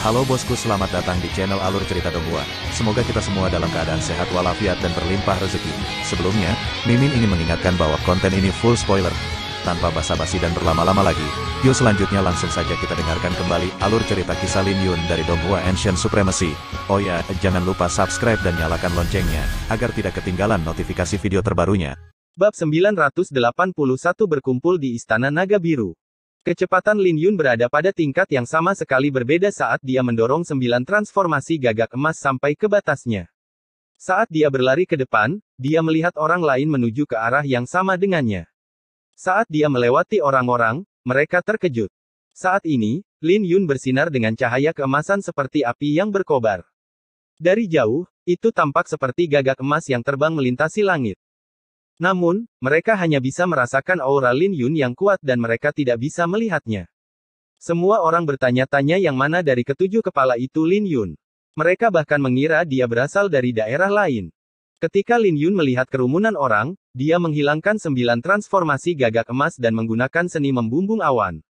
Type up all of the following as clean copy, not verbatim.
Halo bosku, selamat datang di channel Alur Cerita Donghua. Semoga kita semua dalam keadaan sehat walafiat dan berlimpah rezeki. Sebelumnya, Mimin ingin mengingatkan bahwa konten ini full spoiler. Tanpa basa-basi dan berlama-lama lagi, yuk selanjutnya langsung saja kita dengarkan kembali alur cerita kisah Lin Yun dari Donghua Ancient Supremacy. Oh ya, jangan lupa subscribe dan nyalakan loncengnya, agar tidak ketinggalan notifikasi video terbarunya. Bab 981 berkumpul di Istana Naga Biru. Kecepatan Lin Yun berada pada tingkat yang sama sekali berbeda saat dia mendorong 9 transformasi gagak emas sampai ke batasnya. Saat dia berlari ke depan, dia melihat orang lain menuju ke arah yang sama dengannya. Saat dia melewati orang-orang, mereka terkejut. Saat ini, Lin Yun bersinar dengan cahaya keemasan seperti api yang berkobar. Dari jauh, itu tampak seperti gagak emas yang terbang melintasi langit. Namun, mereka hanya bisa merasakan aura Lin Yun yang kuat dan mereka tidak bisa melihatnya. Semua orang bertanya-tanya yang mana dari ketujuh kepala itu Lin Yun. Mereka bahkan mengira dia berasal dari daerah lain. Ketika Lin Yun melihat kerumunan orang, dia menghilangkan 9 transformasi gagak emas dan menggunakan seni membumbung awan.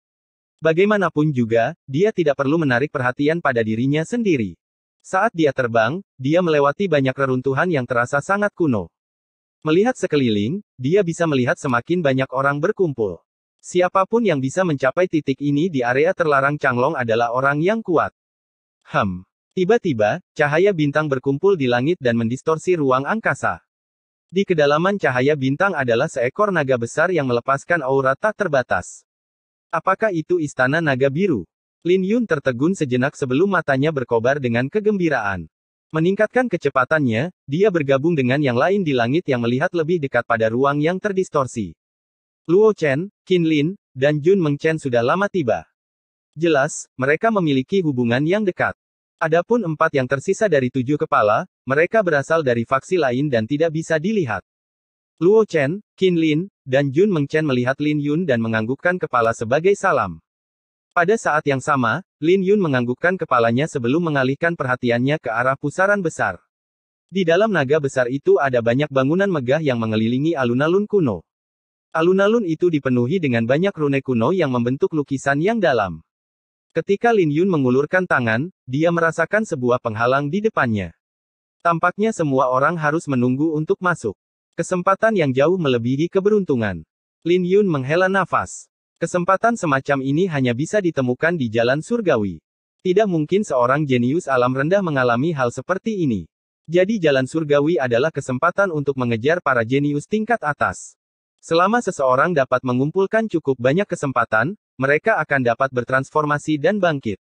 Bagaimanapun juga, dia tidak perlu menarik perhatian pada dirinya sendiri. Saat dia terbang, dia melewati banyak reruntuhan yang terasa sangat kuno. Melihat sekeliling, dia bisa melihat semakin banyak orang berkumpul. Siapapun yang bisa mencapai titik ini di area terlarang Changlong adalah orang yang kuat. Tiba-tiba, cahaya bintang berkumpul di langit dan mendistorsi ruang angkasa. Di kedalaman cahaya bintang adalah seekor naga besar yang melepaskan aura tak terbatas. Apakah itu Istana Naga Biru? Lin Yun tertegun sejenak sebelum matanya berkobar dengan kegembiraan. Meningkatkan kecepatannya, dia bergabung dengan yang lain di langit yang melihat lebih dekat pada ruang yang terdistorsi. Luo Chen, Qin Lin, dan Jun Mengchen sudah lama tiba. Jelas, mereka memiliki hubungan yang dekat. Adapun 4 yang tersisa dari 7 kepala, mereka berasal dari faksi lain dan tidak bisa dilihat. Luo Chen, Qin Lin, dan Jun Mengchen melihat Lin Yun dan menganggukkan kepala sebagai salam. Pada saat yang sama, Lin Yun menganggukkan kepalanya sebelum mengalihkan perhatiannya ke arah pusaran besar. Di dalam naga besar itu ada banyak bangunan megah yang mengelilingi alun-alun kuno. Alun-alun itu dipenuhi dengan banyak rune kuno yang membentuk lukisan yang dalam. Ketika Lin Yun mengulurkan tangan, dia merasakan sebuah penghalang di depannya. Tampaknya semua orang harus menunggu untuk masuk. Kesempatan yang jauh melebihi keberuntungan. Lin Yun menghela nafas. Kesempatan semacam ini hanya bisa ditemukan di jalan surgawi. Tidak mungkin seorang jenius alam rendah mengalami hal seperti ini. Jadi jalan surgawi adalah kesempatan untuk mengejar para jenius tingkat atas. Selama seseorang dapat mengumpulkan cukup banyak kesempatan, mereka akan dapat bertransformasi dan bangkit.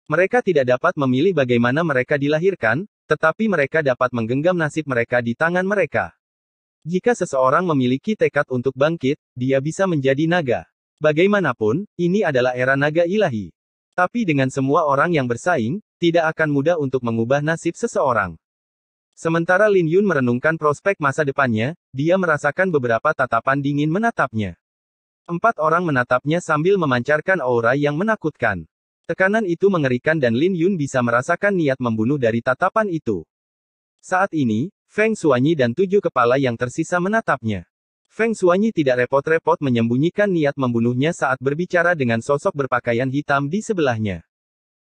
Mereka tidak dapat memilih bagaimana mereka dilahirkan, tetapi mereka dapat menggenggam nasib mereka di tangan mereka. Jika seseorang memiliki tekad untuk bangkit, dia bisa menjadi naga. Bagaimanapun, ini adalah era naga ilahi. Tapi dengan semua orang yang bersaing, tidak akan mudah untuk mengubah nasib seseorang. Sementara Lin Yun merenungkan prospek masa depannya, dia merasakan beberapa tatapan dingin menatapnya. 4 orang menatapnya sambil memancarkan aura yang menakutkan. Tekanan itu mengerikan dan Lin Yun bisa merasakan niat membunuh dari tatapan itu. Saat ini, Feng Xuanyi dan 7 kepala yang tersisa menatapnya. Feng Xuanyi tidak repot-repot menyembunyikan niat membunuhnya saat berbicara dengan sosok berpakaian hitam di sebelahnya.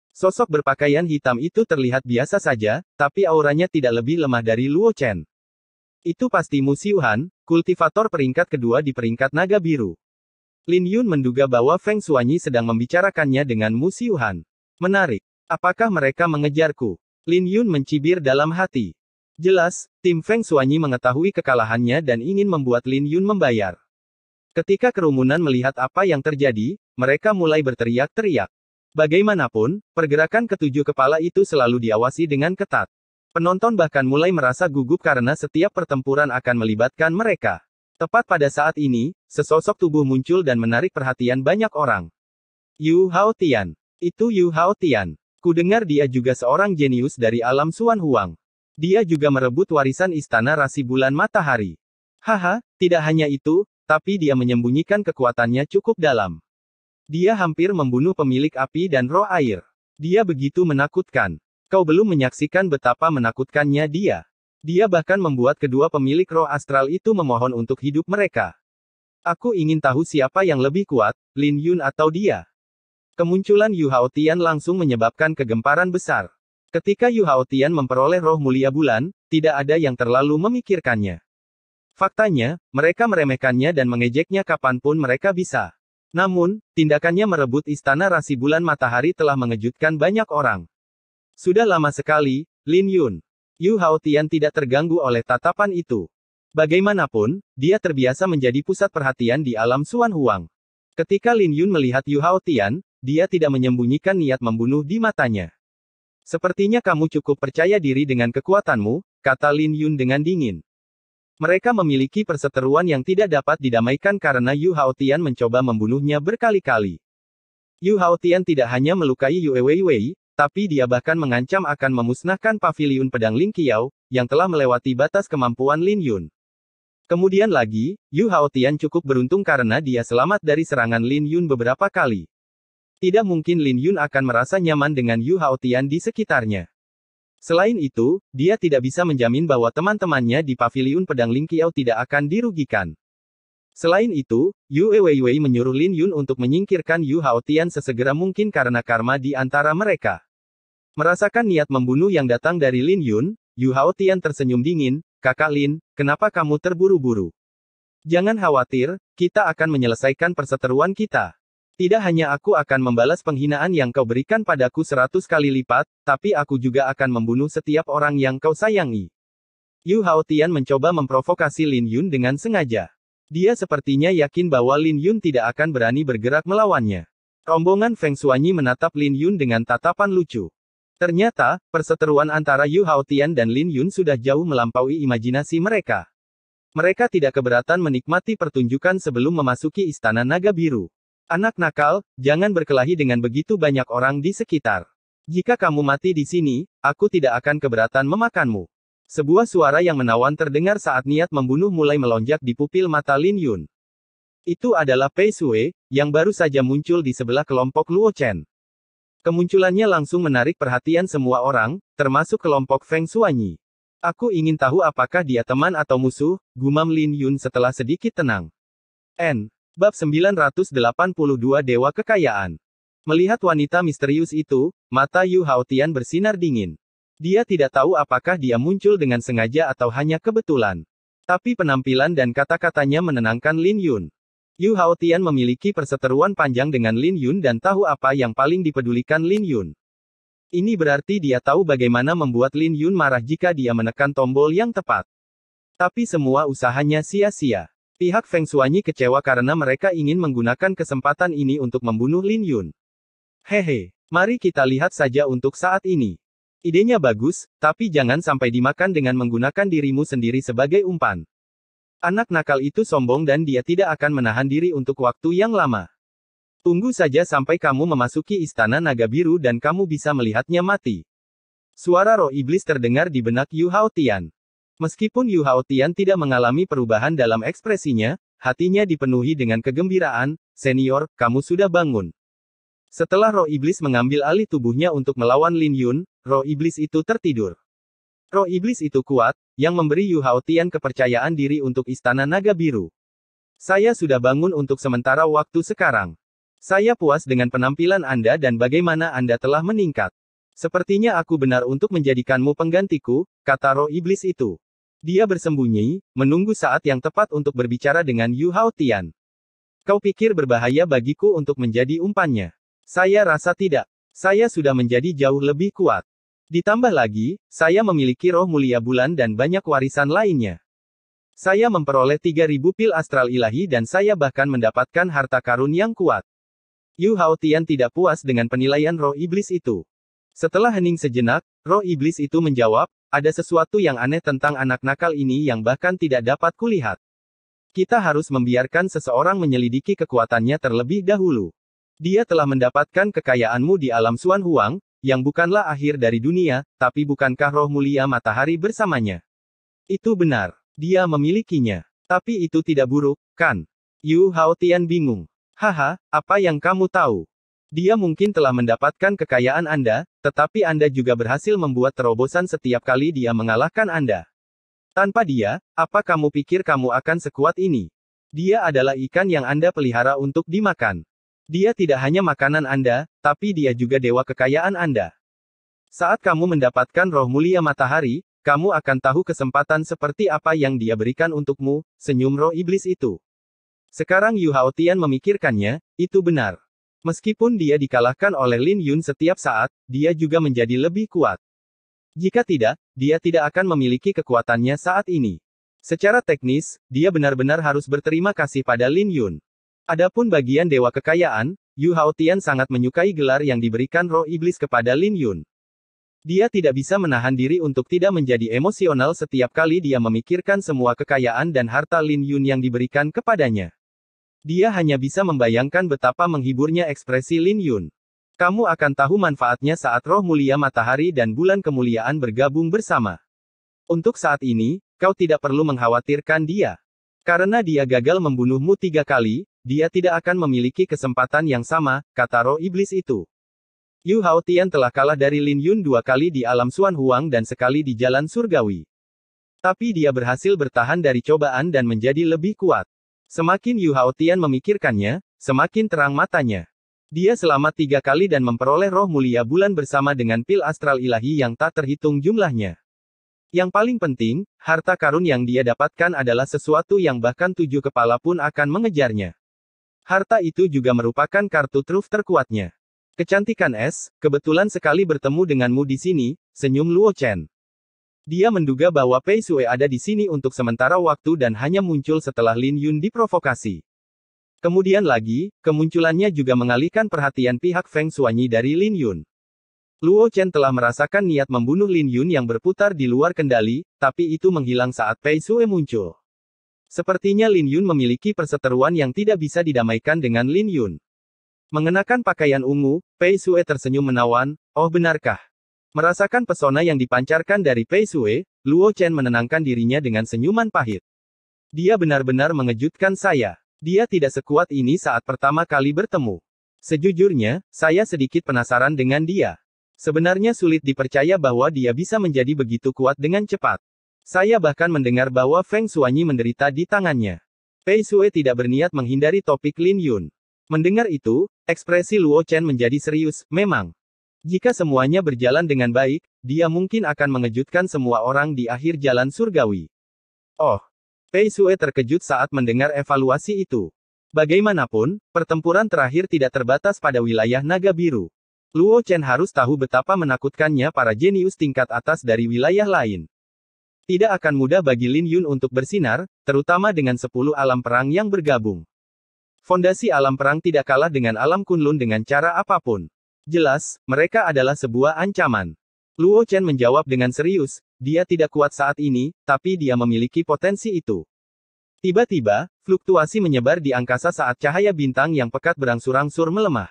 Sosok berpakaian hitam itu terlihat biasa saja, tapi auranya tidak lebih lemah dari Luo Chen. Itu pasti Mu Xiuhan, kultivator peringkat kedua di peringkat naga biru. Lin Yun menduga bahwa Feng Xuanyi sedang membicarakannya dengan Mu Xiuhan. Menarik. Apakah mereka mengejarku? Lin Yun mencibir dalam hati. Jelas, tim Feng Xuanyi mengetahui kekalahannya dan ingin membuat Lin Yun membayar. Ketika kerumunan melihat apa yang terjadi, mereka mulai berteriak-teriak. Bagaimanapun, pergerakan ketujuh kepala itu selalu diawasi dengan ketat. Penonton bahkan mulai merasa gugup karena setiap pertempuran akan melibatkan mereka. Tepat pada saat ini, sesosok tubuh muncul dan menarik perhatian banyak orang. Yu Hao Tian. Itu Yu Hao Tian. Kudengar dia juga seorang jenius dari alam Xuan Huang. Dia juga merebut warisan Istana Rasi Bulan Matahari. Haha, tidak hanya itu, tapi dia menyembunyikan kekuatannya cukup dalam. Dia hampir membunuh pemilik api dan roh air. Dia begitu menakutkan. Kau belum menyaksikan betapa menakutkannya dia. Dia bahkan membuat kedua pemilik roh astral itu memohon untuk hidup mereka. Aku ingin tahu siapa yang lebih kuat, Lin Yun atau dia. Kemunculan Yu Haotian langsung menyebabkan kegemparan besar. Ketika Yu Haotian memperoleh roh mulia bulan, tidak ada yang terlalu memikirkannya. Faktanya, mereka meremehkannya dan mengejeknya kapanpun mereka bisa. Namun, tindakannya merebut istana rasi bulan matahari telah mengejutkan banyak orang. Sudah lama sekali, Lin Yun. Yu Haotian tidak terganggu oleh tatapan itu. Bagaimanapun, dia terbiasa menjadi pusat perhatian di alam Xuan Huang. Ketika Lin Yun melihat Yu Haotian, dia tidak menyembunyikan niat membunuh di matanya. Sepertinya kamu cukup percaya diri dengan kekuatanmu, kata Lin Yun dengan dingin. Mereka memiliki perseteruan yang tidak dapat didamaikan karena Yu Haotian mencoba membunuhnya berkali-kali. Yu Haotian tidak hanya melukai Yue Weiwei, tapi dia bahkan mengancam akan memusnahkan paviliun pedang Ling Qiao, yang telah melewati batas kemampuan Lin Yun. Kemudian lagi, Yu Haotian cukup beruntung karena dia selamat dari serangan Lin Yun beberapa kali. Tidak mungkin Lin Yun akan merasa nyaman dengan Yu Haotian di sekitarnya. Selain itu, dia tidak bisa menjamin bahwa teman-temannya di paviliun pedang Ling Qiao tidak akan dirugikan. Selain itu, Yue Weiwei menyuruh Lin Yun untuk menyingkirkan Yu Haotian sesegera mungkin karena karma di antara mereka. Merasakan niat membunuh yang datang dari Lin Yun, Yu Haotian tersenyum dingin, "Kakak Lin, kenapa kamu terburu-buru? Jangan khawatir, kita akan menyelesaikan perseteruan kita. Tidak hanya aku akan membalas penghinaan yang kau berikan padaku 100 kali lipat, tapi aku juga akan membunuh setiap orang yang kau sayangi." Yu Haotian mencoba memprovokasi Lin Yun dengan sengaja. Dia sepertinya yakin bahwa Lin Yun tidak akan berani bergerak melawannya. Rombongan Feng Xuanyi menatap Lin Yun dengan tatapan lucu. Ternyata, perseteruan antara Yu Haotian dan Lin Yun sudah jauh melampaui imajinasi mereka. Mereka tidak keberatan menikmati pertunjukan sebelum memasuki Istana Naga Biru. Anak nakal, jangan berkelahi dengan begitu banyak orang di sekitar. Jika kamu mati di sini, aku tidak akan keberatan memakanmu. Sebuah suara yang menawan terdengar saat niat membunuh mulai melonjak di pupil mata Lin Yun. Itu adalah Pei Sui, yang baru saja muncul di sebelah kelompok Luo Chen. Kemunculannya langsung menarik perhatian semua orang, termasuk kelompok Feng Xuanyi. Aku ingin tahu apakah dia teman atau musuh, gumam Lin Yun setelah sedikit tenang. Bab 982 Dewa Kekayaan. Melihat wanita misterius itu, mata Yu Haotian bersinar dingin. Dia tidak tahu apakah dia muncul dengan sengaja atau hanya kebetulan. Tapi penampilan dan kata-katanya menenangkan Lin Yun. Yu Haotian memiliki perseteruan panjang dengan Lin Yun dan tahu apa yang paling dipedulikan Lin Yun. Ini berarti dia tahu bagaimana membuat Lin Yun marah jika dia menekan tombol yang tepat. Tapi semua usahanya sia-sia. Pihak Feng Xuanyi kecewa karena mereka ingin menggunakan kesempatan ini untuk membunuh Lin Yun. Hehe, mari kita lihat saja untuk saat ini. Idenya bagus, tapi jangan sampai dimakan dengan menggunakan dirimu sendiri sebagai umpan. Anak nakal itu sombong dan dia tidak akan menahan diri untuk waktu yang lama. Tunggu saja sampai kamu memasuki Istana Naga Biru dan kamu bisa melihatnya mati. Suara roh iblis terdengar di benak Yu Haotian. Meskipun Yu Haotian tidak mengalami perubahan dalam ekspresinya, hatinya dipenuhi dengan kegembiraan. "Senior, kamu sudah bangun." Setelah roh iblis mengambil alih tubuhnya untuk melawan Lin Yun, roh iblis itu tertidur. Roh iblis itu kuat, yang memberi Yu Haotian kepercayaan diri untuk Istana Naga Biru. "Saya sudah bangun untuk sementara waktu sekarang. Saya puas dengan penampilan Anda dan bagaimana Anda telah meningkat. Sepertinya aku benar untuk menjadikanmu penggantiku," kata roh iblis itu. Dia bersembunyi, menunggu saat yang tepat untuk berbicara dengan Yu Haotian. "Kau pikir berbahaya bagiku untuk menjadi umpannya? Saya rasa tidak. Saya sudah menjadi jauh lebih kuat. Ditambah lagi, saya memiliki roh mulia bulan dan banyak warisan lainnya. Saya memperoleh 3000 pil astral ilahi dan saya bahkan mendapatkan harta karun yang kuat." Yu Haotian tidak puas dengan penilaian roh iblis itu. Setelah hening sejenak, roh iblis itu menjawab, "Ada sesuatu yang aneh tentang anak nakal ini yang bahkan tidak dapat kulihat. Kita harus membiarkan seseorang menyelidiki kekuatannya terlebih dahulu. Dia telah mendapatkan kekayaanmu di alam Xuan Huang, yang bukanlah akhir dari dunia, tapi bukankah roh mulia matahari bersamanya?" "Itu benar. Dia memilikinya. Tapi itu tidak buruk, kan?" Yu Haotian bingung. "Haha, apa yang kamu tahu? Dia mungkin telah mendapatkan kekayaan Anda, tetapi Anda juga berhasil membuat terobosan setiap kali dia mengalahkan Anda. Tanpa dia, apa kamu pikir kamu akan sekuat ini? Dia adalah ikan yang Anda pelihara untuk dimakan. Dia tidak hanya makanan Anda, tapi dia juga dewa kekayaan Anda. Saat kamu mendapatkan roh mulia matahari, kamu akan tahu kesempatan seperti apa yang dia berikan untukmu, senyum roh iblis itu. Sekarang Yu Haotian memikirkannya, itu benar. Meskipun dia dikalahkan oleh Lin Yun setiap saat, dia juga menjadi lebih kuat. Jika tidak, dia tidak akan memiliki kekuatannya saat ini. Secara teknis, dia benar-benar harus berterima kasih pada Lin Yun. Adapun bagian dewa kekayaan, Yu Haotian sangat menyukai gelar yang diberikan roh iblis kepada Lin Yun. Dia tidak bisa menahan diri untuk tidak menjadi emosional setiap kali dia memikirkan semua kekayaan dan harta Lin Yun yang diberikan kepadanya. Dia hanya bisa membayangkan betapa menghiburnya ekspresi Lin Yun. Kamu akan tahu manfaatnya saat roh mulia matahari dan bulan kemuliaan bergabung bersama. Untuk saat ini, kau tidak perlu mengkhawatirkan dia. Karena dia gagal membunuhmu 3 kali, dia tidak akan memiliki kesempatan yang sama, kata roh iblis itu. Yu Haotian telah kalah dari Lin Yun 2 kali di alam Xuan Huang dan sekali di jalan surgawi. Tapi dia berhasil bertahan dari cobaan dan menjadi lebih kuat. Semakin Yu Haotian memikirkannya, semakin terang matanya. Dia selamat 3 kali dan memperoleh roh mulia bulan bersama dengan pil astral ilahi yang tak terhitung jumlahnya. Yang paling penting, harta karun yang dia dapatkan adalah sesuatu yang bahkan 7 kepala pun akan mengejarnya. Harta itu juga merupakan kartu truf terkuatnya. Kecantikan es, kebetulan sekali bertemu denganmu di sini, senyum Luo Chen. Dia menduga bahwa Pei Sue ada di sini untuk sementara waktu dan hanya muncul setelah Lin Yun diprovokasi. Kemudian lagi, kemunculannya juga mengalihkan perhatian pihak Feng Shuanyi dari Lin Yun. Luo Chen telah merasakan niat membunuh Lin Yun yang berputar di luar kendali, tapi itu menghilang saat Pei Sue muncul. Sepertinya Lin Yun memiliki perseteruan yang tidak bisa didamaikan dengan Lin Yun. Mengenakan pakaian ungu, Pei Sue tersenyum menawan, oh benarkah? Merasakan pesona yang dipancarkan dari Pei Sue, Luo Chen menenangkan dirinya dengan senyuman pahit. Dia benar-benar mengejutkan saya. Dia tidak sekuat ini saat pertama kali bertemu. Sejujurnya, saya sedikit penasaran dengan dia. Sebenarnya sulit dipercaya bahwa dia bisa menjadi begitu kuat dengan cepat. Saya bahkan mendengar bahwa Feng Shuanyi menderita di tangannya. Pei Sue tidak berniat menghindari topik Lin Yun. Mendengar itu, ekspresi Luo Chen menjadi serius, memang. Jika semuanya berjalan dengan baik, dia mungkin akan mengejutkan semua orang di akhir jalan surgawi. Oh. Pei Sue terkejut saat mendengar evaluasi itu. Bagaimanapun, pertempuran terakhir tidak terbatas pada wilayah Naga Biru. Luo Chen harus tahu betapa menakutkannya para jenius tingkat atas dari wilayah lain. Tidak akan mudah bagi Lin Yun untuk bersinar, terutama dengan 10 alam perang yang bergabung. Fondasi alam perang tidak kalah dengan alam Kunlun dengan cara apapun. Jelas, mereka adalah sebuah ancaman. Luo Chen menjawab dengan serius, dia tidak kuat saat ini, tapi dia memiliki potensi itu. Tiba-tiba, fluktuasi menyebar di angkasa saat cahaya bintang yang pekat berangsur-angsur melemah.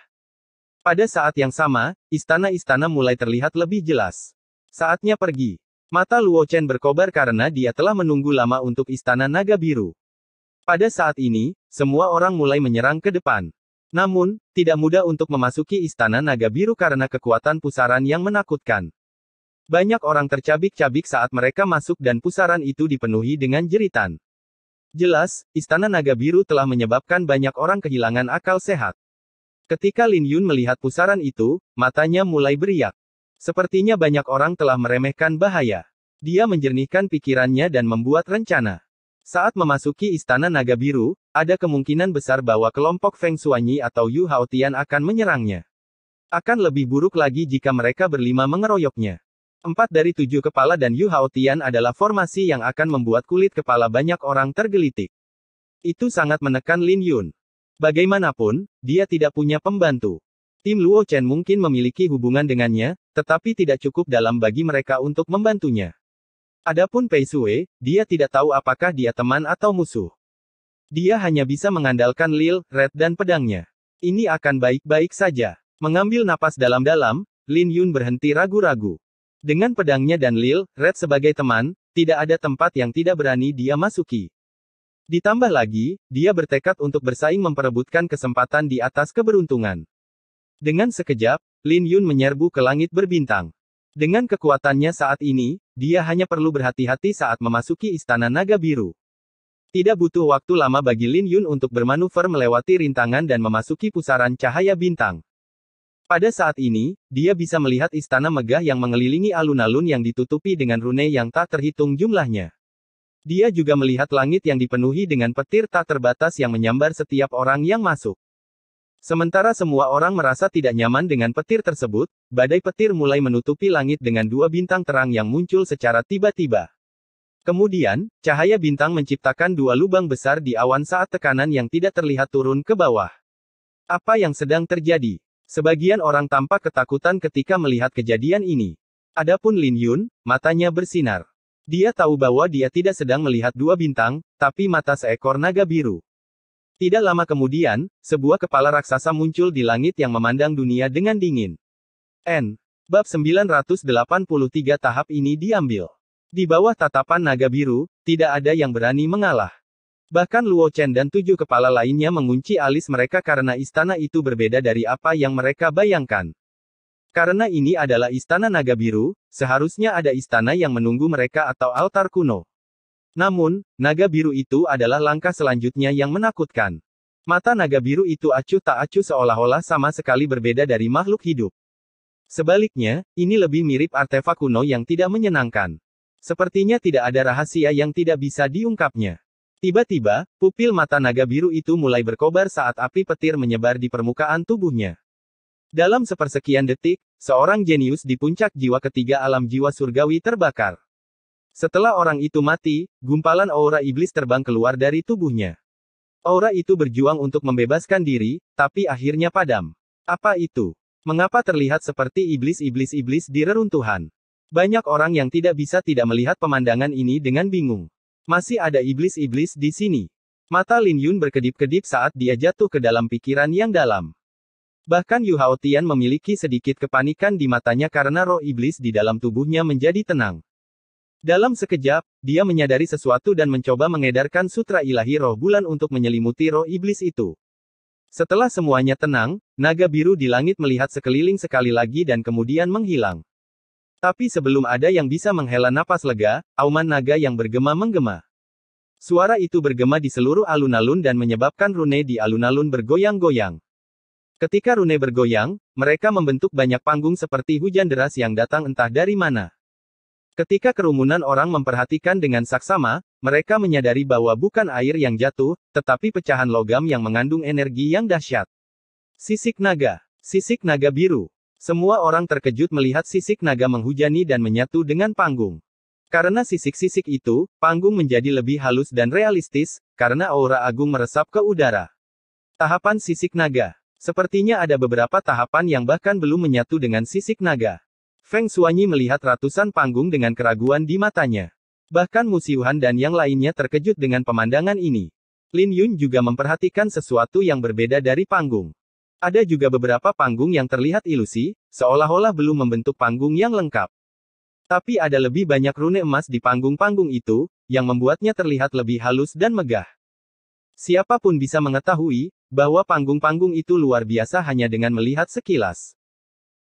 Pada saat yang sama, istana-istana mulai terlihat lebih jelas. Saatnya pergi. Mata Luo Chen berkobar karena dia telah menunggu lama untuk istana naga biru. Pada saat ini, semua orang mulai menyerang ke depan. Namun, tidak mudah untuk memasuki istana naga biru karena kekuatan pusaran yang menakutkan. Banyak orang tercabik-cabik saat mereka masuk dan pusaran itu dipenuhi dengan jeritan. Jelas, istana naga biru telah menyebabkan banyak orang kehilangan akal sehat. Ketika Lin Yun melihat pusaran itu, matanya mulai beriak. Sepertinya banyak orang telah meremehkan bahaya. Dia menjernihkan pikirannya dan membuat rencana. Saat memasuki istana naga biru, ada kemungkinan besar bahwa kelompok Feng Shuanyi atau Yu Haotian akan menyerangnya. Akan lebih buruk lagi jika mereka berlima mengeroyoknya. 4 dari 7 kepala dan Yu Haotian adalah formasi yang akan membuat kulit kepala banyak orang tergelitik. Itu sangat menekan Lin Yun. Bagaimanapun, dia tidak punya pembantu. Tim Luo Chen mungkin memiliki hubungan dengannya, tetapi tidak cukup dalam bagi mereka untuk membantunya. Adapun Pei Sue, dia tidak tahu apakah dia teman atau musuh. Dia hanya bisa mengandalkan Lil, Red dan pedangnya. Ini akan baik-baik saja. Mengambil napas dalam-dalam, Lin Yun berhenti ragu-ragu. Dengan pedangnya dan Lil, Red sebagai teman, tidak ada tempat yang tidak berani dia masuki. Ditambah lagi, dia bertekad untuk bersaing memperebutkan kesempatan di atas keberuntungan. Dengan sekejap, Lin Yun menyerbu ke langit berbintang. Dengan kekuatannya saat ini, dia hanya perlu berhati-hati saat memasuki istana naga biru. Tidak butuh waktu lama bagi Lin Yun untuk bermanuver melewati rintangan dan memasuki pusaran cahaya bintang. Pada saat ini, dia bisa melihat istana megah yang mengelilingi alun-alun yang ditutupi dengan rune yang tak terhitung jumlahnya. Dia juga melihat langit yang dipenuhi dengan petir tak terbatas yang menyambar setiap orang yang masuk. Sementara semua orang merasa tidak nyaman dengan petir tersebut, badai petir mulai menutupi langit dengan dua bintang terang yang muncul secara tiba-tiba. Kemudian, cahaya bintang menciptakan dua lubang besar di awan saat tekanan yang tidak terlihat turun ke bawah. Apa yang sedang terjadi? Sebagian orang tampak ketakutan ketika melihat kejadian ini. Adapun Lin Yun, matanya bersinar. Dia tahu bahwa dia tidak sedang melihat dua bintang, tapi mata seekor naga biru. Tidak lama kemudian, sebuah kepala raksasa muncul di langit yang memandang dunia dengan dingin. Bab 983 tahap ini diambil. Di bawah tatapan naga biru, tidak ada yang berani mengalah. Bahkan Luo Chen dan 7 kepala lainnya mengunci alis mereka karena istana itu berbeda dari apa yang mereka bayangkan. Karena ini adalah istana naga biru, seharusnya ada istana yang menunggu mereka atau altar kuno. Namun, naga biru itu adalah langkah selanjutnya yang menakutkan. Mata naga biru itu acuh tak acuh seolah-olah sama sekali berbeda dari makhluk hidup. Sebaliknya, ini lebih mirip artefak kuno yang tidak menyenangkan. Sepertinya tidak ada rahasia yang tidak bisa diungkapnya. Tiba-tiba, pupil mata naga biru itu mulai berkobar saat api petir menyebar di permukaan tubuhnya. Dalam sepersekian detik, seorang jenius di puncak jiwa ketiga alam jiwa surgawi terbakar. Setelah orang itu mati, gumpalan aura iblis terbang keluar dari tubuhnya. Aura itu berjuang untuk membebaskan diri, tapi akhirnya padam. Apa itu? Mengapa terlihat seperti iblis-iblis di reruntuhan? Banyak orang yang tidak bisa tidak melihat pemandangan ini dengan bingung. Masih ada iblis-iblis di sini. Mata Lin Yun berkedip-kedip saat dia jatuh ke dalam pikiran yang dalam. Bahkan Yu Haotian memiliki sedikit kepanikan di matanya karena roh iblis di dalam tubuhnya menjadi tenang. Dalam sekejap, dia menyadari sesuatu dan mencoba mengedarkan sutra ilahi roh bulan untuk menyelimuti roh iblis itu. Setelah semuanya tenang, naga biru di langit melihat sekeliling sekali lagi dan kemudian menghilang. Tapi sebelum ada yang bisa menghela napas lega, auman naga yang bergema-menggema. Suara itu bergema di seluruh alun-alun dan menyebabkan rune di alun-alun bergoyang-goyang. Ketika rune bergoyang, mereka membentuk banyak panggung seperti hujan deras yang datang entah dari mana. Ketika kerumunan orang memperhatikan dengan saksama, mereka menyadari bahwa bukan air yang jatuh, tetapi pecahan logam yang mengandung energi yang dahsyat. Sisik naga biru. Semua orang terkejut melihat sisik naga menghujani dan menyatu dengan panggung. Karena sisik-sisik itu, panggung menjadi lebih halus dan realistis, karena aura agung meresap ke udara. Tahapan sisik naga. Sepertinya ada beberapa tahapan yang bahkan belum menyatu dengan sisik naga. Feng Xuanyi melihat ratusan panggung dengan keraguan di matanya. Bahkan Musyuhan dan yang lainnya terkejut dengan pemandangan ini. Lin Yun juga memperhatikan sesuatu yang berbeda dari panggung. Ada juga beberapa panggung yang terlihat ilusi, seolah-olah belum membentuk panggung yang lengkap. Tapi ada lebih banyak rune emas di panggung-panggung itu, yang membuatnya terlihat lebih halus dan megah. Siapapun bisa mengetahui, bahwa panggung-panggung itu luar biasa hanya dengan melihat sekilas.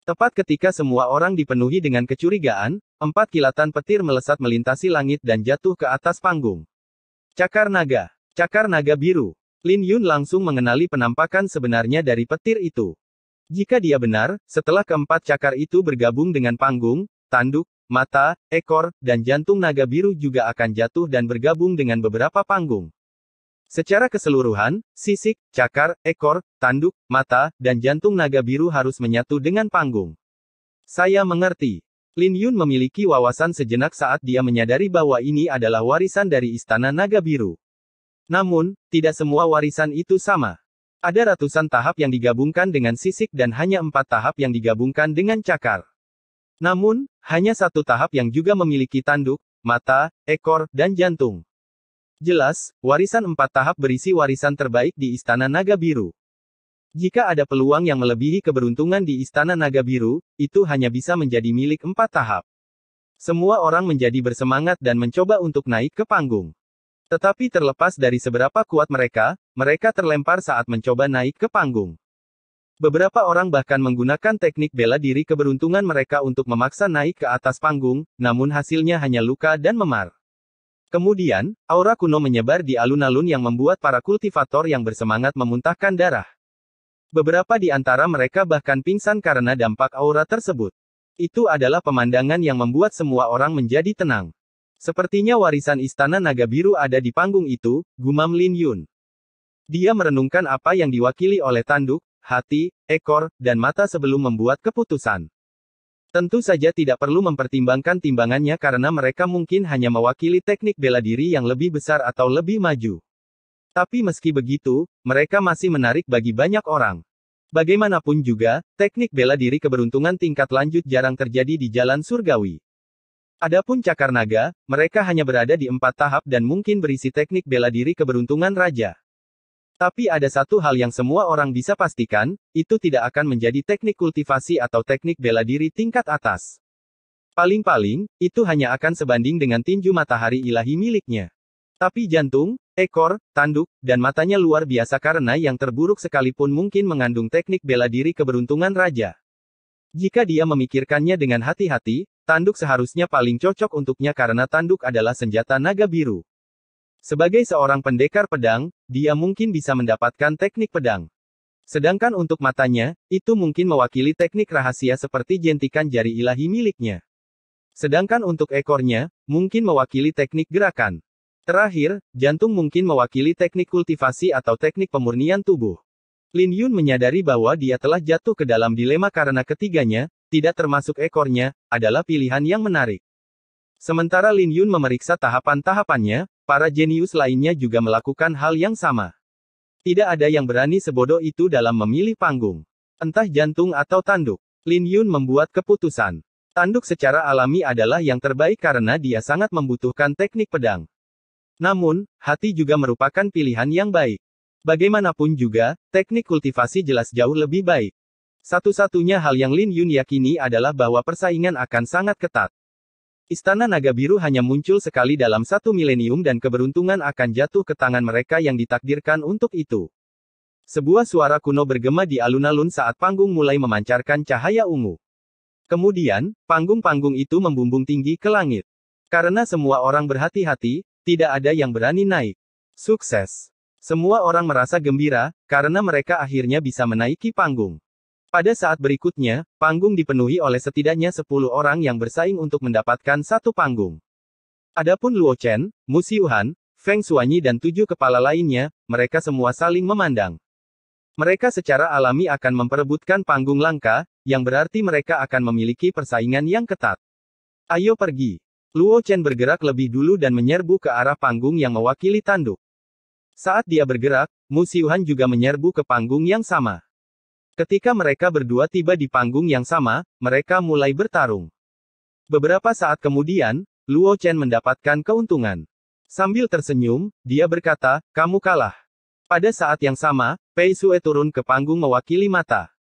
Tepat ketika semua orang dipenuhi dengan kecurigaan, 4 kilatan petir melesat melintasi langit dan jatuh ke atas panggung. Cakar naga biru. Lin Yun langsung mengenali penampakan sebenarnya dari petir itu. Jika dia benar, setelah keempat cakar itu bergabung dengan panggung, tanduk, mata, ekor, dan jantung naga biru juga akan jatuh dan bergabung dengan beberapa panggung. Secara keseluruhan, sisik, cakar, ekor, tanduk, mata, dan jantung naga biru harus menyatu dengan panggung. Saya mengerti. Lin Yun memiliki wawasan sejenak saat dia menyadari bahwa ini adalah warisan dari Istana Naga Biru. Namun, tidak semua warisan itu sama. Ada ratusan tahap yang digabungkan dengan sisik dan hanya 4 tahap yang digabungkan dengan cakar. Namun, hanya satu tahap yang juga memiliki tanduk, mata, ekor, dan jantung. Jelas, warisan 4 tahap berisi warisan terbaik di Istana Naga Biru. Jika ada peluang yang melebihi keberuntungan di Istana Naga Biru, itu hanya bisa menjadi milik 4 tahap. Semua orang menjadi bersemangat dan mencoba untuk naik ke panggung. Tetapi terlepas dari seberapa kuat mereka terlempar saat mencoba naik ke panggung. Beberapa orang bahkan menggunakan teknik bela diri keberuntungan mereka untuk memaksa naik ke atas panggung, namun hasilnya hanya luka dan memar. Kemudian, aura kuno menyebar di alun-alun yang membuat para kultivator yang bersemangat memuntahkan darah. Beberapa di antara mereka bahkan pingsan karena dampak aura tersebut. Itu adalah pemandangan yang membuat semua orang menjadi tenang. Sepertinya warisan Istana Naga Biru ada di panggung itu, gumam Lin Yun. Dia merenungkan apa yang diwakili oleh tanduk, hati, ekor, dan mata sebelum membuat keputusan. Tentu saja tidak perlu mempertimbangkan timbangannya karena mereka mungkin hanya mewakili teknik bela diri yang lebih besar atau lebih maju. Tapi meski begitu, mereka masih menarik bagi banyak orang. Bagaimanapun juga, teknik bela diri keberuntungan tingkat lanjut jarang terjadi di jalan surgawi. Adapun cakar naga, mereka hanya berada di 4 tahap dan mungkin berisi teknik bela diri keberuntungan raja. Tapi ada satu hal yang semua orang bisa pastikan, itu tidak akan menjadi teknik kultivasi atau teknik bela diri tingkat atas. Paling-paling, itu hanya akan sebanding dengan tinju matahari ilahi miliknya. Tapi jantung, ekor, tanduk, dan matanya luar biasa karena yang terburuk sekalipun mungkin mengandung teknik bela diri keberuntungan raja. Jika dia memikirkannya dengan hati-hati, tanduk seharusnya paling cocok untuknya karena tanduk adalah senjata naga biru. Sebagai seorang pendekar pedang, dia mungkin bisa mendapatkan teknik pedang. Sedangkan untuk matanya, itu mungkin mewakili teknik rahasia seperti jentikan jari ilahi miliknya. Sedangkan untuk ekornya, mungkin mewakili teknik gerakan. Terakhir, jantung mungkin mewakili teknik kultivasi atau teknik pemurnian tubuh. Lin Yun menyadari bahwa dia telah jatuh ke dalam dilema karena ketiganya, tidak termasuk ekornya, adalah pilihan yang menarik. Sementara Lin Yun memeriksa tahapan-tahapannya, para jenius lainnya juga melakukan hal yang sama. Tidak ada yang berani sebodoh itu dalam memilih panggung. Entah jantung atau tanduk. Lin Yun membuat keputusan. Tanduk secara alami adalah yang terbaik karena dia sangat membutuhkan teknik pedang. Namun, hati juga merupakan pilihan yang baik. Bagaimanapun juga, teknik kultivasi jelas jauh lebih baik. Satu-satunya hal yang Lin Yun yakini adalah bahwa persaingan akan sangat ketat. Istana Naga Biru hanya muncul sekali dalam 1 milenium dan keberuntungan akan jatuh ke tangan mereka yang ditakdirkan untuk itu. Sebuah suara kuno bergema di alun-alun saat panggung mulai memancarkan cahaya ungu. Kemudian, panggung-panggung itu membumbung tinggi ke langit. Karena semua orang berhati-hati, tidak ada yang berani naik. Sukses! Semua orang merasa gembira, karena mereka akhirnya bisa menaiki panggung. Pada saat berikutnya, panggung dipenuhi oleh setidaknya 10 orang yang bersaing untuk mendapatkan satu panggung. Adapun Luo Chen, Mu Xiuhan, Feng Xuanyi dan 7 kepala lainnya, mereka semua saling memandang. Mereka secara alami akan memperebutkan panggung langka, yang berarti mereka akan memiliki persaingan yang ketat. Ayo pergi. Luo Chen bergerak lebih dulu dan menyerbu ke arah panggung yang mewakili tanduk. Saat dia bergerak, Mu Xiuhan juga menyerbu ke panggung yang sama. Ketika mereka berdua tiba di panggung yang sama, mereka mulai bertarung. Beberapa saat kemudian, Luo Chen mendapatkan keuntungan. Sambil tersenyum, dia berkata, "Kamu kalah." Pada saat yang sama, Pei Sue turun ke panggung mewakili mata.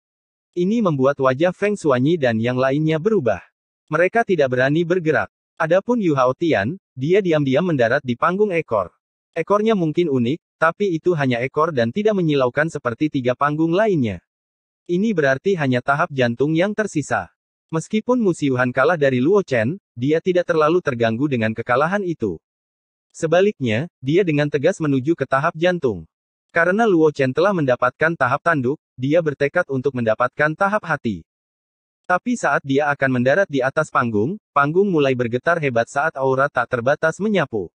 Ini membuat wajah Feng Xuanyi dan yang lainnya berubah. Mereka tidak berani bergerak. Adapun Yu Haotian, dia diam-diam mendarat di panggung ekor. Ekornya mungkin unik, tapi itu hanya ekor dan tidak menyilaukan seperti 3 panggung lainnya. Ini berarti hanya tahap jantung yang tersisa. Meskipun Mu Xiuhan kalah dari Luo Chen, dia tidak terlalu terganggu dengan kekalahan itu. Sebaliknya, dia dengan tegas menuju ke tahap jantung. Karena Luo Chen telah mendapatkan tahap tanduk, dia bertekad untuk mendapatkan tahap hati. Tapi saat dia akan mendarat di atas panggung, panggung mulai bergetar hebat saat aura tak terbatas menyapu.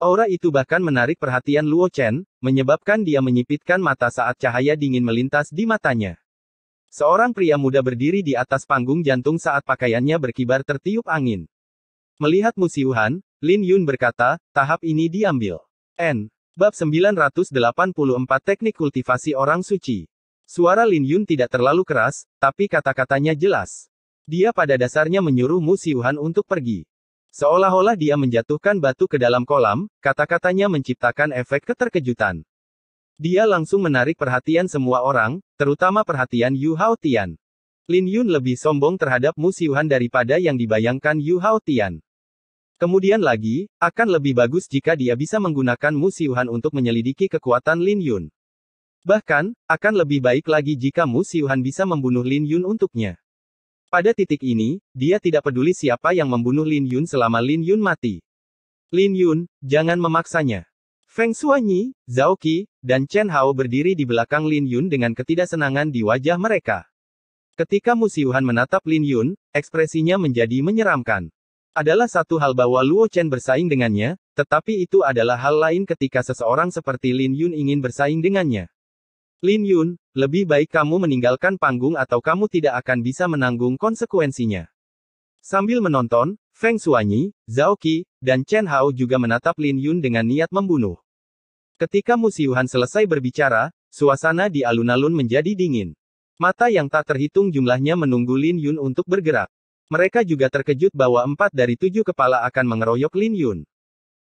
Aura itu bahkan menarik perhatian Luo Chen, menyebabkan dia menyipitkan mata saat cahaya dingin melintas di matanya. Seorang pria muda berdiri di atas panggung jantung saat pakaiannya berkibar tertiup angin. Melihat Mu Xiuhan, Lin Yun berkata, "Tahap ini diambil." Bab 984 Teknik Kultivasi Orang Suci. Suara Lin Yun tidak terlalu keras, tapi kata-katanya jelas. Dia pada dasarnya menyuruh Mu Xiuhan untuk pergi. Seolah-olah dia menjatuhkan batu ke dalam kolam, kata-katanya menciptakan efek keterkejutan. Dia langsung menarik perhatian semua orang, terutama perhatian Yu Haotian. Lin Yun lebih sombong terhadap Mu Xiuhan daripada yang dibayangkan Yu Haotian. Kemudian lagi, akan lebih bagus jika dia bisa menggunakan Mu Xiuhan untuk menyelidiki kekuatan Lin Yun. Bahkan, akan lebih baik lagi jika Mu Xiuhan bisa membunuh Lin Yun untuknya. Pada titik ini, dia tidak peduli siapa yang membunuh Lin Yun selama Lin Yun mati. Lin Yun, jangan memaksanya. Feng Shuanyi, Zhao Qi, dan Chen Hao berdiri di belakang Lin Yun dengan ketidaksenangan di wajah mereka. Ketika Musyuhan menatap Lin Yun, ekspresinya menjadi menyeramkan. Adalah satu hal bahwa Luo Chen bersaing dengannya, tetapi itu adalah hal lain ketika seseorang seperti Lin Yun ingin bersaing dengannya. Lin Yun, lebih baik kamu meninggalkan panggung atau kamu tidak akan bisa menanggung konsekuensinya. Sambil menonton, Feng Shuanyi, Zhao Qi, dan Chen Hao juga menatap Lin Yun dengan niat membunuh. Ketika Musyuhan selesai berbicara, suasana di alun-alun menjadi dingin. Mata yang tak terhitung jumlahnya menunggu Lin Yun untuk bergerak. Mereka juga terkejut bahwa 4 dari 7 kepala akan mengeroyok Lin Yun.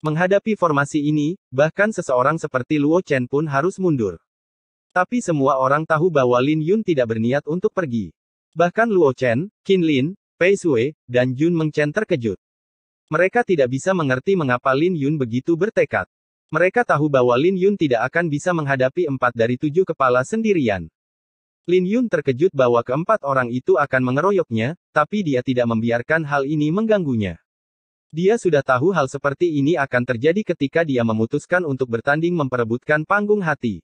Menghadapi formasi ini, bahkan seseorang seperti Luo Chen pun harus mundur. Tapi semua orang tahu bahwa Lin Yun tidak berniat untuk pergi. Bahkan Luo Chen, Qin Lin, Pei Sui, dan Jun Mengchen terkejut. Mereka tidak bisa mengerti mengapa Lin Yun begitu bertekad. Mereka tahu bahwa Lin Yun tidak akan bisa menghadapi 4 dari 7 kepala sendirian. Lin Yun terkejut bahwa keempat orang itu akan mengeroyoknya, tapi dia tidak membiarkan hal ini mengganggunya. Dia sudah tahu hal seperti ini akan terjadi ketika dia memutuskan untuk bertanding memperebutkan panggung hati.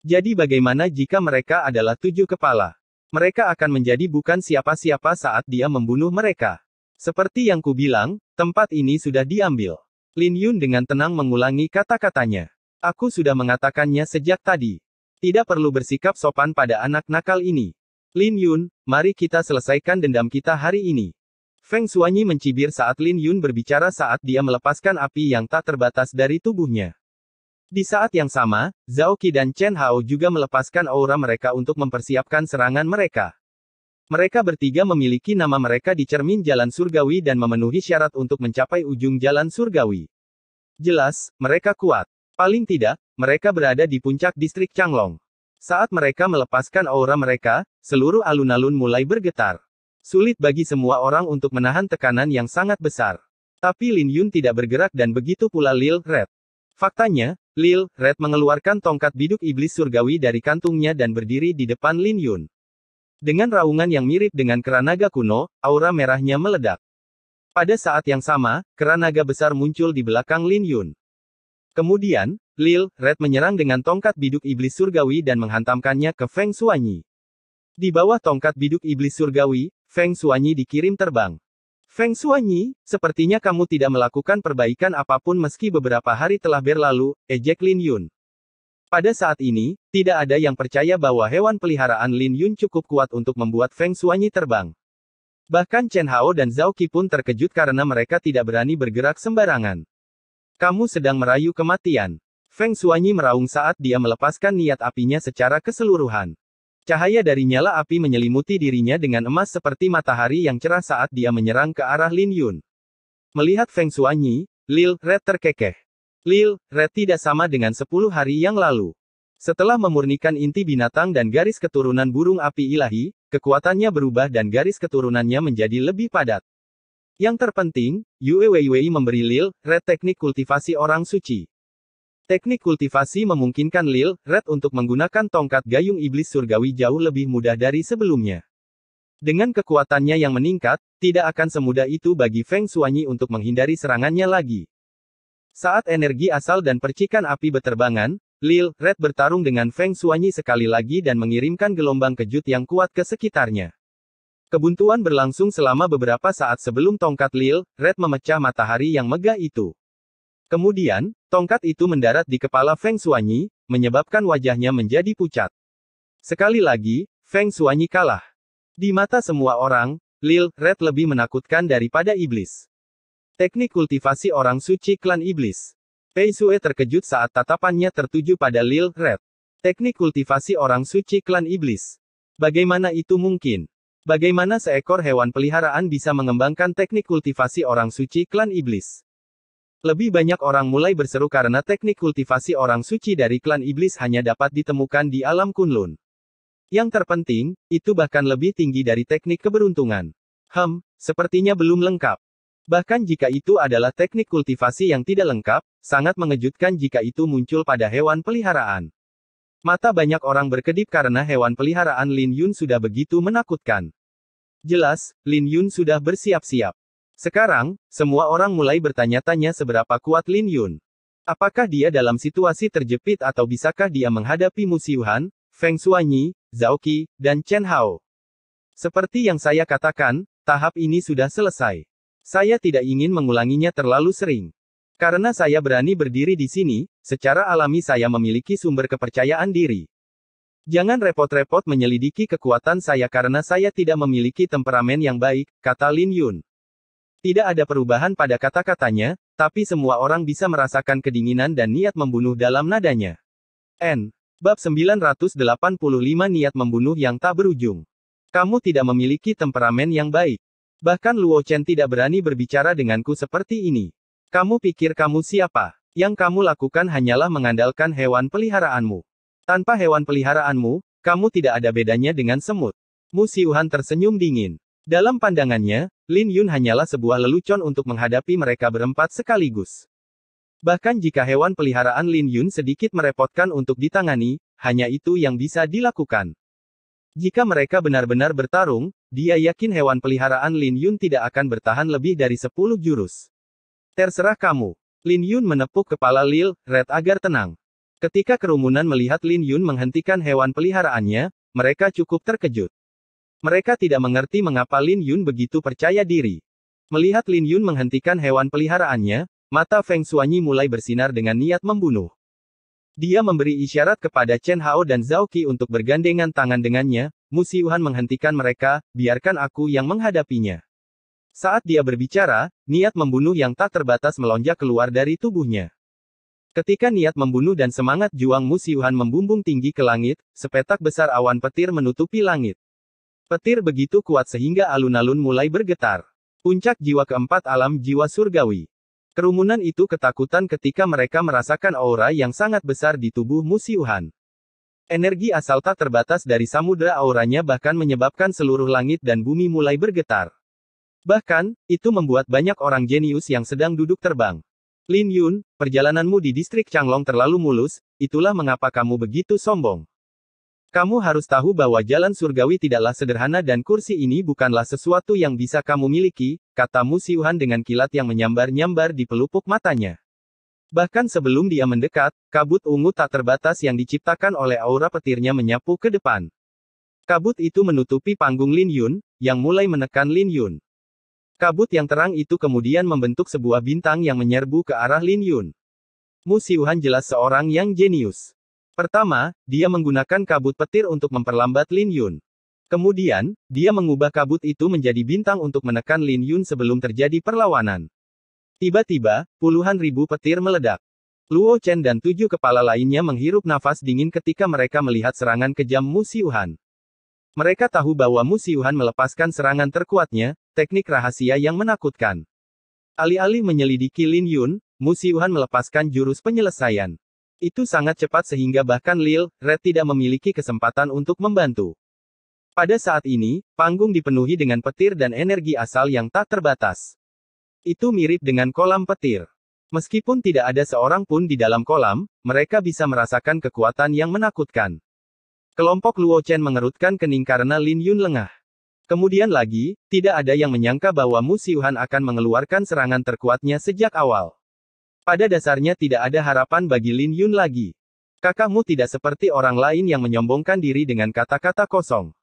Jadi bagaimana jika mereka adalah 7 kepala? Mereka akan menjadi bukan siapa-siapa saat dia membunuh mereka. Seperti yang kubilang, tempat ini sudah diambil. Lin Yun dengan tenang mengulangi kata-katanya. Aku sudah mengatakannya sejak tadi. Tidak perlu bersikap sopan pada anak nakal ini. Lin Yun, mari kita selesaikan dendam kita hari ini. Feng Shuanyi mencibir saat Lin Yun berbicara saat dia melepaskan api yang tak terbatas dari tubuhnya. Di saat yang sama, Zhao Qi dan Chen Hao juga melepaskan aura mereka untuk mempersiapkan serangan mereka. Mereka bertiga memiliki nama mereka di cermin jalan surgawi dan memenuhi syarat untuk mencapai ujung jalan surgawi. Jelas, mereka kuat. Paling tidak, mereka berada di puncak distrik Changlong. Saat mereka melepaskan aura mereka, seluruh alun-alun mulai bergetar. Sulit bagi semua orang untuk menahan tekanan yang sangat besar. Tapi Lin Yun tidak bergerak dan begitu pula Lil Red. Faktanya, Lil Red mengeluarkan tongkat biduk iblis surgawi dari kantungnya dan berdiri di depan Lin Yun. Dengan raungan yang mirip dengan kera naga kuno, aura merahnya meledak. Pada saat yang sama, kera naga besar muncul di belakang Lin Yun. Kemudian, Lil Red menyerang dengan tongkat biduk iblis surgawi dan menghantamkannya ke Feng Shuanyi. Di bawah tongkat biduk iblis surgawi, Feng Shuanyi dikirim terbang. Feng Shuanyi, sepertinya kamu tidak melakukan perbaikan apapun meski beberapa hari telah berlalu, ejek Lin Yun. Pada saat ini, tidak ada yang percaya bahwa hewan peliharaan Lin Yun cukup kuat untuk membuat Feng Shuanyi terbang. Bahkan Chen Hao dan Zhao Qi pun terkejut karena mereka tidak berani bergerak sembarangan. Kamu sedang merayu kematian. Feng Shuanyi meraung saat dia melepaskan niat apinya secara keseluruhan. Cahaya dari nyala api menyelimuti dirinya dengan emas seperti matahari yang cerah saat dia menyerang ke arah Lin Yun. Melihat Feng Shuanyi, Lil Red terkekeh. Lil Red tidak sama dengan 10 hari yang lalu. Setelah memurnikan inti binatang dan garis keturunan burung api ilahi, kekuatannya berubah dan garis keturunannya menjadi lebih padat. Yang terpenting, Yue Weiwei memberi Lil Red teknik kultivasi orang suci. Teknik kultivasi memungkinkan Lil Red untuk menggunakan tongkat gayung iblis surgawi jauh lebih mudah dari sebelumnya. Dengan kekuatannya yang meningkat, tidak akan semudah itu bagi Feng Shuanyi untuk menghindari serangannya lagi. Saat energi asal dan percikan api beterbangan, Lil Red bertarung dengan Feng Shuanyi sekali lagi dan mengirimkan gelombang kejut yang kuat ke sekitarnya. Kebuntuan berlangsung selama beberapa saat sebelum tongkat Lil Red memecah matahari yang megah itu. Kemudian, tongkat itu mendarat di kepala Feng Shuanyi, menyebabkan wajahnya menjadi pucat. Sekali lagi, Feng Shuanyi kalah. Di mata semua orang, Lil Red lebih menakutkan daripada iblis. Teknik kultivasi orang suci klan iblis. Pei Sui terkejut saat tatapannya tertuju pada Lil Red. Teknik kultivasi orang suci klan iblis. Bagaimana itu mungkin? Bagaimana seekor hewan peliharaan bisa mengembangkan teknik kultivasi orang suci klan iblis? Lebih banyak orang mulai berseru karena teknik kultivasi orang suci dari klan iblis hanya dapat ditemukan di alam Kunlun. Yang terpenting, itu bahkan lebih tinggi dari teknik keberuntungan. Sepertinya belum lengkap. Bahkan jika itu adalah teknik kultivasi yang tidak lengkap, sangat mengejutkan jika itu muncul pada hewan peliharaan. Mata banyak orang berkedip karena hewan peliharaan Lin Yun sudah begitu menakutkan. Jelas, Lin Yun sudah bersiap-siap. Sekarang, semua orang mulai bertanya-tanya seberapa kuat Lin Yun. Apakah dia dalam situasi terjepit atau bisakah dia menghadapi Mu Xiuhan, Feng Shuanyi, Zhao Qi, dan Chen Hao? Seperti yang saya katakan, tahap ini sudah selesai. Saya tidak ingin mengulanginya terlalu sering. Karena saya berani berdiri di sini, secara alami saya memiliki sumber kepercayaan diri. Jangan repot-repot menyelidiki kekuatan saya karena saya tidak memiliki temperamen yang baik, kata Lin Yun. Tidak ada perubahan pada kata-katanya, tapi semua orang bisa merasakan kedinginan dan niat membunuh dalam nadanya. Bab 985 Niat membunuh yang tak berujung. Kamu tidak memiliki temperamen yang baik. Bahkan Luo Chen tidak berani berbicara denganku seperti ini. Kamu pikir kamu siapa? Yang kamu lakukan hanyalah mengandalkan hewan peliharaanmu. Tanpa hewan peliharaanmu, kamu tidak ada bedanya dengan semut. Mu Xiuhan tersenyum dingin. Dalam pandangannya, Lin Yun hanyalah sebuah lelucon untuk menghadapi mereka berempat sekaligus. Bahkan jika hewan peliharaan Lin Yun sedikit merepotkan untuk ditangani, hanya itu yang bisa dilakukan. Jika mereka benar-benar bertarung, dia yakin hewan peliharaan Lin Yun tidak akan bertahan lebih dari 10 jurus. Terserah kamu. Lin Yun menepuk kepala Lil Red agar tenang. Ketika kerumunan melihat Lin Yun menghentikan hewan peliharaannya, mereka cukup terkejut. Mereka tidak mengerti mengapa Lin Yun begitu percaya diri. Melihat Lin Yun menghentikan hewan peliharaannya, mata Feng Shuanyi mulai bersinar dengan niat membunuh. Dia memberi isyarat kepada Chen Hao dan Zhao Qi untuk bergandengan tangan dengannya. Mu Xiuhan menghentikan mereka, biarkan aku yang menghadapinya. Saat dia berbicara, niat membunuh yang tak terbatas melonjak keluar dari tubuhnya. Ketika niat membunuh dan semangat juang Mu Xiuhan membumbung tinggi ke langit, sepetak besar awan petir menutupi langit. Petir begitu kuat sehingga alun-alun mulai bergetar. Puncak jiwa keempat alam jiwa surgawi. Kerumunan itu ketakutan ketika mereka merasakan aura yang sangat besar di tubuh Mu Xiuhan. Energi asal tak terbatas dari samudera auranya bahkan menyebabkan seluruh langit dan bumi mulai bergetar. Bahkan, itu membuat banyak orang jenius yang sedang duduk terbang. Lin Yun, perjalananmu di distrik Changlong terlalu mulus, itulah mengapa kamu begitu sombong. Kamu harus tahu bahwa jalan surgawi tidaklah sederhana dan kursi ini bukanlah sesuatu yang bisa kamu miliki, kata Mu Xiuhan dengan kilat yang menyambar-nyambar di pelupuk matanya. Bahkan sebelum dia mendekat, kabut ungu tak terbatas yang diciptakan oleh aura petirnya menyapu ke depan. Kabut itu menutupi panggung Lin Yun, yang mulai menekan Lin Yun. Kabut yang terang itu kemudian membentuk sebuah bintang yang menyerbu ke arah Lin Yun. Mu Xiuhan jelas seorang yang jenius. Pertama, dia menggunakan kabut petir untuk memperlambat Lin Yun. Kemudian, dia mengubah kabut itu menjadi bintang untuk menekan Lin Yun sebelum terjadi perlawanan. Tiba-tiba, puluhan ribu petir meledak. Luo Chen dan 7 kepala lainnya menghirup nafas dingin ketika mereka melihat serangan kejam Mu Xiuhan. Mereka tahu bahwa Mu Xiuhan melepaskan serangan terkuatnya, teknik rahasia yang menakutkan. Alih-alih menyelidiki Lin Yun, Mu Xiuhan melepaskan jurus penyelesaian. Itu sangat cepat sehingga bahkan Lil Red tidak memiliki kesempatan untuk membantu. Pada saat ini, panggung dipenuhi dengan petir dan energi asal yang tak terbatas. Itu mirip dengan kolam petir. Meskipun tidak ada seorang pun di dalam kolam, mereka bisa merasakan kekuatan yang menakutkan. Kelompok Luo Chen mengerutkan kening karena Lin Yun lengah. Kemudian lagi, tidak ada yang menyangka bahwa Mu Xiuhan akan mengeluarkan serangan terkuatnya sejak awal. Pada dasarnya tidak ada harapan bagi Lin Yun lagi. Kakakmu tidak seperti orang lain yang menyombongkan diri dengan kata-kata kosong.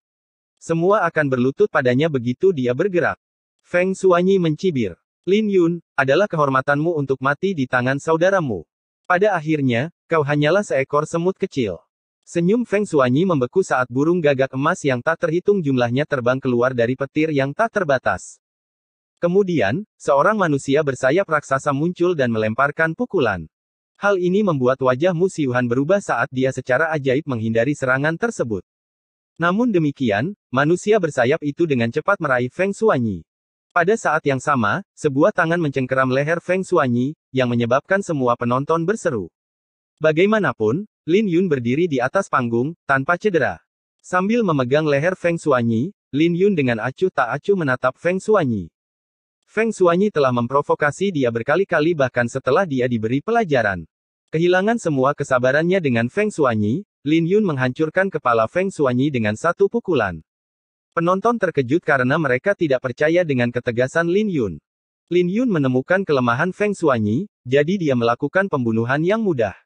Semua akan berlutut padanya begitu dia bergerak. Feng Shuanyi mencibir. Lin Yun, adalah kehormatanmu untuk mati di tangan saudaramu. Pada akhirnya, kau hanyalah seekor semut kecil. Senyum Feng Shuanyi membeku saat burung gagak emas yang tak terhitung jumlahnya terbang keluar dari petir yang tak terbatas. Kemudian, seorang manusia bersayap raksasa muncul dan melemparkan pukulan. Hal ini membuat wajah Mu Xiuhan berubah saat dia secara ajaib menghindari serangan tersebut. Namun demikian, manusia bersayap itu dengan cepat meraih Feng Shuanyi. Pada saat yang sama, sebuah tangan mencengkeram leher Feng Shuanyi, yang menyebabkan semua penonton berseru. Bagaimanapun, Lin Yun berdiri di atas panggung, tanpa cedera. Sambil memegang leher Feng Shuanyi, Lin Yun dengan acuh tak acuh menatap Feng Shuanyi. Feng Shuanyi telah memprovokasi dia berkali-kali bahkan setelah dia diberi pelajaran. Kehilangan semua kesabarannya dengan Feng Shuanyi, Lin Yun menghancurkan kepala Feng Shuanyi dengan satu pukulan. Penonton terkejut karena mereka tidak percaya dengan ketegasan Lin Yun. Lin Yun menemukan kelemahan Feng Shuanyi, jadi dia melakukan pembunuhan yang mudah.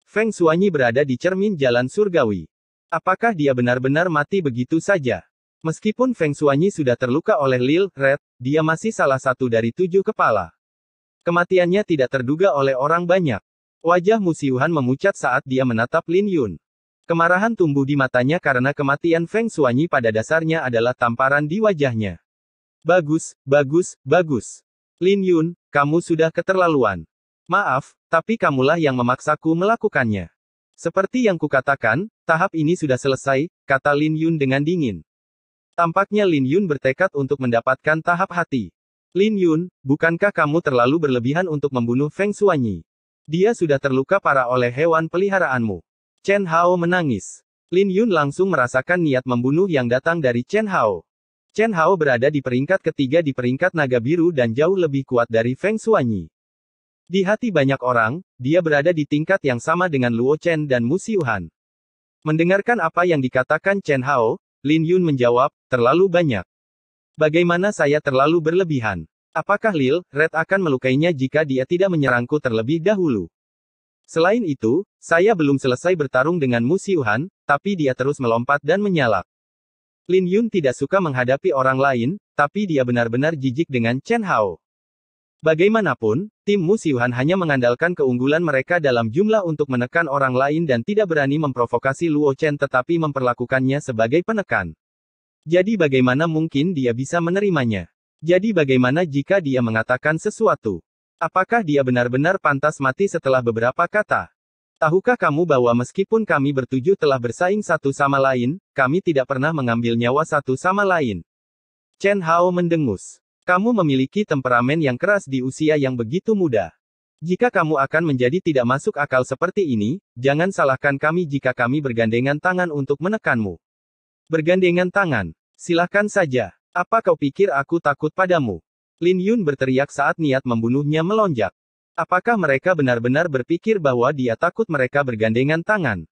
Feng Shuanyi berada di cermin jalan surgawi. Apakah dia benar-benar mati begitu saja? Meskipun Feng Shuanyi sudah terluka oleh Lil Red, dia masih salah satu dari 7 kepala. Kematiannya tidak terduga oleh orang banyak. Wajah Musyuhan memucat saat dia menatap Lin Yun. Kemarahan tumbuh di matanya karena kematian Feng Shuanyi pada dasarnya adalah tamparan di wajahnya. Bagus, bagus, bagus. Lin Yun, kamu sudah keterlaluan. Maaf, tapi kamulah yang memaksaku melakukannya. Seperti yang kukatakan, tahap ini sudah selesai, kata Lin Yun dengan dingin. Tampaknya Lin Yun bertekad untuk mendapatkan tahap hati. Lin Yun, bukankah kamu terlalu berlebihan untuk membunuh Feng Shuanyi? Dia sudah terluka parah oleh hewan peliharaanmu. Chen Hao menangis. Lin Yun langsung merasakan niat membunuh yang datang dari Chen Hao. Chen Hao berada di peringkat ketiga di peringkat naga biru dan jauh lebih kuat dari Feng Shuanyi. Di hati banyak orang, dia berada di tingkat yang sama dengan Luo Chen dan Musyuhan. Mendengarkan apa yang dikatakan Chen Hao, Lin Yun menjawab, terlalu banyak. Bagaimana saya terlalu berlebihan? Apakah Lil Red akan melukainya jika dia tidak menyerangku terlebih dahulu? Selain itu, saya belum selesai bertarung dengan Musyuhan, tapi dia terus melompat dan menyalak. Lin Yun tidak suka menghadapi orang lain, tapi dia benar-benar jijik dengan Chen Hao. Bagaimanapun, tim Musyuhan hanya mengandalkan keunggulan mereka dalam jumlah untuk menekan orang lain dan tidak berani memprovokasi Luo Chen tetapi memperlakukannya sebagai penekan. Jadi bagaimana mungkin dia bisa menerimanya? Jadi bagaimana jika dia mengatakan sesuatu? Apakah dia benar-benar pantas mati setelah beberapa kata? Tahukah kamu bahwa meskipun kami bertujuh telah bersaing satu sama lain, kami tidak pernah mengambil nyawa satu sama lain? Chen Hao mendengus. Kamu memiliki temperamen yang keras di usia yang begitu muda. Jika kamu akan menjadi tidak masuk akal seperti ini, jangan salahkan kami jika kami bergandengan tangan untuk menekanmu. Bergandengan tangan. Silakan saja. Apa kau pikir aku takut padamu? Lin Yun berteriak saat niat membunuhnya melonjak. Apakah mereka benar-benar berpikir bahwa dia takut mereka bergandengan tangan?